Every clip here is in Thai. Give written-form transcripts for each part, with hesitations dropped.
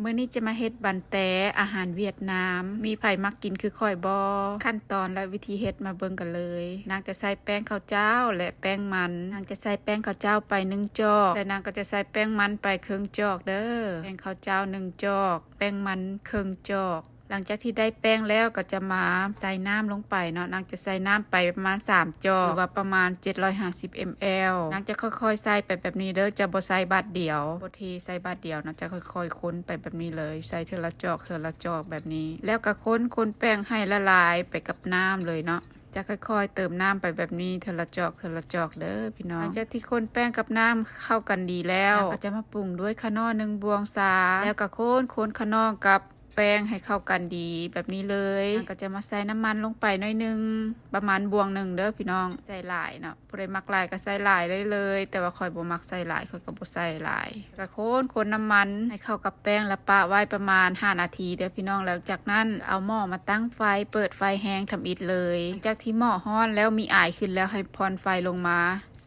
มื้อนี้จะมาเฮ็ดบันแตอาหารเวียดนามมีไผมักกินคือข่อยบ่ขั้นตอนและวิธีเฮ็ดมาเบิ่งกันเลยนางจะใส่แป้งข้าวเจ้าและแป้งมันนางจะใส่แป้งข้าวเจ้าไป1จอกและนางก็จะใส่แป้งมันไปครึ่งจอกเด้อแป้งข้าวเจ้า1จอกแป้งมันครึ่งจอกหลังจากที่ได้แป้งแล้วก็จะมาใส่น้ำลงไปเนาะนางจะใส่น้ำไปประมาณ3จอกหรือว่าประมาณ750 ml นางจะค่อยๆใส่ไปแบบนี้เด้อจะบ่ใส่บาดเดียวบ่ทีใส่บาดเดียวนะจะค่อยๆคนไปแบบนี้เลยใส่เทละจอกเทละจอกแบบนี้แล้วก็คนแป้งให้ละลายไปกับน้ำเลยเนาะจะค่อยๆเติมน้ำไปแบบนี้เทละจอกเทละจอกเด้อพี่น้องหลังจากที่คนแป้งกับน้ำเข้ากันดีแล้วก็จะมาปรุงด้วยขนอ1บวงศาแล้วก็คนขนอกับแป้งให้เข้ากันดีแบบนี้เลยก็จะมาใส่น้ำมันลงไปหน่อยนึงประมาณบวงหนึ่งเด้อพี่น้องใส่หลายเนาะผู้ใดมักหลายก็ใส่หลายได้เลยแต่ว่าข่อยบ่มักใส่หลายข่อยก็บ่ใส่หลายก็คนน้ำมันให้เข้ากับแป้งแล้วปะไว้ประมาณ5นาทีเด้อพี่น้องแล้วจากนั้นเอาหม้อมาตั้งไฟเปิดไฟแห้งทำอิฐเลยจากที่หม้อร้อนแล้วมีอายขึ้นแล้วให้พรไฟลงมา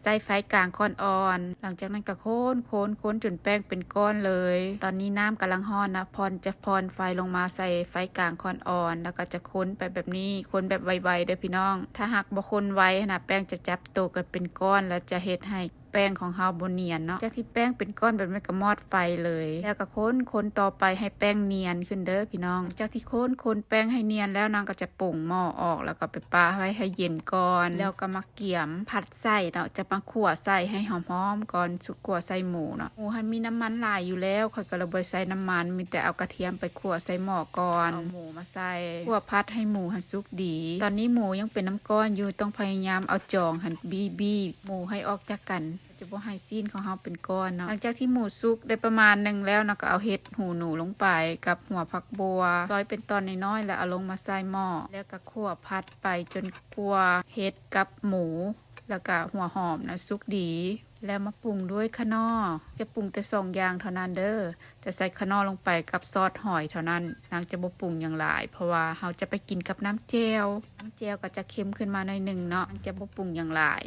ใส่ไฟกลางค่อนอ่อนหลังจากนั้นก็คนจนแป้งเป็นก้อนเลยตอนนี้น้ำกำลังร้อนนะพรไฟลงมาใส่ไฟกลางค่อนอ่อนแล้วก็จะคนไปแบบนี้คนแบบไวๆเด้อพี่น้องถ้าหากบ่คนไวนะแป้งจะจับตัวกันเป็นก้อนแล้วจะเฮ็ดให้แป้งของเฮาบ่เนียนเนาะจากที่แป้งเป็นก้อนแบบนี้ก็มอดไฟเลยแล้วก็คนต่อไปให้แป้งเนียนขึ้นเด้อพี่น้องจากที่คนแป้งให้เนียนแล้วนางก็จะป่งหม้อออกแล้วก็ไปปาไว้ให้เย็นก่อนแล้วก็มาเกี่ยมผัดใส่เนาะจะมาคั่วใส่ให้หอมๆก่อนสุกคั่วใส่หมูเนาะหมูหันมีน้ำมันหลายอยู่แล้วค่อยก็เลยบ่ใส่น้ำมันมีแต่เอากระเทียมไปคั่วใส่หม้อก่อนเอาหมูมาใส่คั่วผัดให้หมูหันสุกดีตอนนี้หมูยังเป็นน้ำก้อนอยู่ต้องพยายามเอาจองหันบี้หมูให้ออกจากกันจะบ่ให้ซีนของเฮาเป็นก้อนเนาะหลังจากที่หมูสุกได้ประมาณนึงแล้วนะก็เอาเห็ดหูหนูลงไปกับหัวผักบัวซอยเป็นตอนน้อยๆแล้วเอาลงมาใส่หม้อแล้วก็คั่วผัดไปจนคั่วเห็ดกับหมูแล้วก็หัวหอมนะสุกดีแล้วมาปรุงด้วยคะน้อจะปรุงแต่2อย่างเท่านั้นเด้อจะใส่คะน้อลงไปกับซอสหอยเท่านั้นนางจะบ่ปรุงอย่างหลายเพราะว่าเฮาจะไปกินกับน้ำแจ่วก็จะเค็มขึ้นมาหน่อยนึงเนาะนางจะบ่ปรุงอย่างหลาย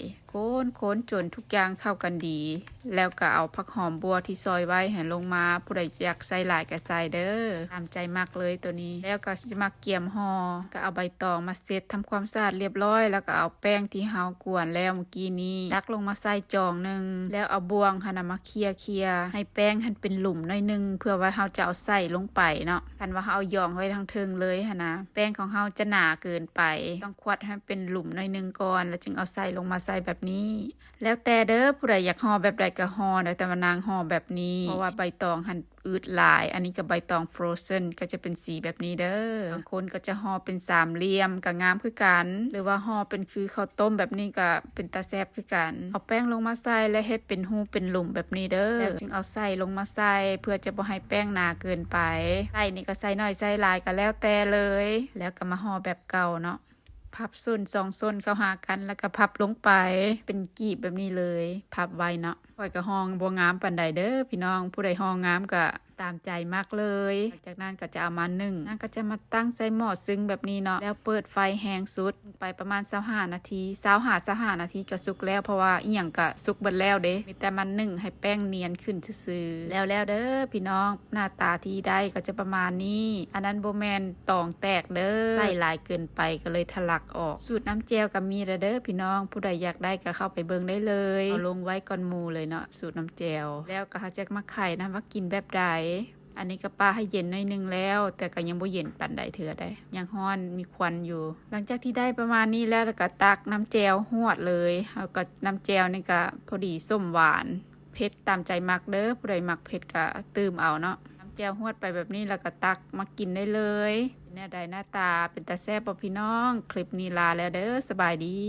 คนจนทุกอย่างเข้ากันดีแล้วก็เอาผักหอมบัวที่ซอยไว้ให้ลงมาผู้ใดอยากใส่หลายก็ใส่เด้อตามใจมากเลยตัวนี้แล้วก็จะมาเกี่ยมห่อก็เอาใบตองมาเสร็จทำความสะอาดเรียบร้อยแล้วก็เอาแป้งที่เฮากวนแล้วเมื่อกี้นี้ตักลงมาใส่จองนึงแล้วเอาบ่วงหั่นมาเคลียให้แป้งหั่นเป็นหลุมหน่อยนึงเพื่อว่าเฮาจะเอาใส่ลงไปเนาะคันว่าเฮาเอาย่องไว้ทางเทิงเลยหั่นนะแป้งของเฮาจะหนาเกินไปต้องควัดให้เป็นหลุมหน่อยนึงก่อนแล้วจึงเอาใส่ลงมาใส่แบบนี้แล้วแต่เด้อผู้ใดอยากห่อแบบใดก็ห่อแต่ว่านางห่อแบบนี้เพราะว่าใบตองหั่นอืดหลายอันนี้ก็ใบตองฟรอเซนก็จะเป็นสีแบบนี้เด้อบางคนก็จะห่อเป็นสามเหลี่ยมก็งามคือกันหรือว่าห่อเป็นคือข้าวต้มแบบนี้ก็เป็นตาแซ่บคือกันเอาแป้งลงมาใส่และเฮ็ดเป็นหูเป็นหลุมแบบนี้เด้อแล้วจึงเอาใส่ลงมาใส่เพื่อจะบ่ให้แป้งหนาเกินไปใส่นี่ก็ใส่น้อยใส่หลายก็แล้วแต่เลยแล้วก็มาห่อแบบเก่าเนาะพับส้น2ส้นเข้าหากันแล้วก็พับลงไปเป็นกีบแบบนี้เลยพับไว้เนาะปล่อยกระห้องบัวงามปันใดเด้อพี่น้องผู้ใดห้องงามก็ตามใจมากเลยจากนั้นก็จะเอามานึ่งนั่นก็จะมาตั้งใส่หม้อซึ่งแบบนี้เนาะแล้วเปิดไฟแห้งสุดไปประมาณ25นาที25นาทีก็สุกแล้วเพราะว่าอีหยังก็สุกเบิดแล้วเด้มีแต่มันนึ่งให้แป้งเนียนขึ้นซื่อๆแล้วเด้อพี่น้องหน้าตาที่ได้ก็จะประมาณนี้อันนั้นโบแมนตองแตกเด้อใส่หลายเกินไปก็เลยทะลักออกสูตรน้ำแจ่วก็มีเด้อพี่น้องผู้ใดอยากได้ก็เข้าไปเบิ่งได้เลยเอาลงไว้ก่อนหมู่เลยเนาะสูตรน้ำแจ่วแล้วก็จะมาไข่นะว่ากินแบบใดอันนี้ก็ป้าให้เย็นหน่อยนึงแล้วแต่ก็ยังบ่เย็นปานใดเถื่อได้ยังร้อนมีควันอยู่หลังจากที่ได้ประมาณนี้แล้วก็ตักน้ำแจ่วหวดเลยแล้วก็น้ำแจ่วนี่ก็พอดีส้มหวานเผ็ดตามใจมักเด้อผู้ใดมักเผ็ดก็ตื่มเอาเนาะน้ำแจ่วหวดไปแบบนี้แล้วก็ตักมากินได้เลยเป็นแนวใดหน้าตาเป็นตาแซ่บบ่พี่น้องคลิปนี้ลาแล้วเด้อสบายดี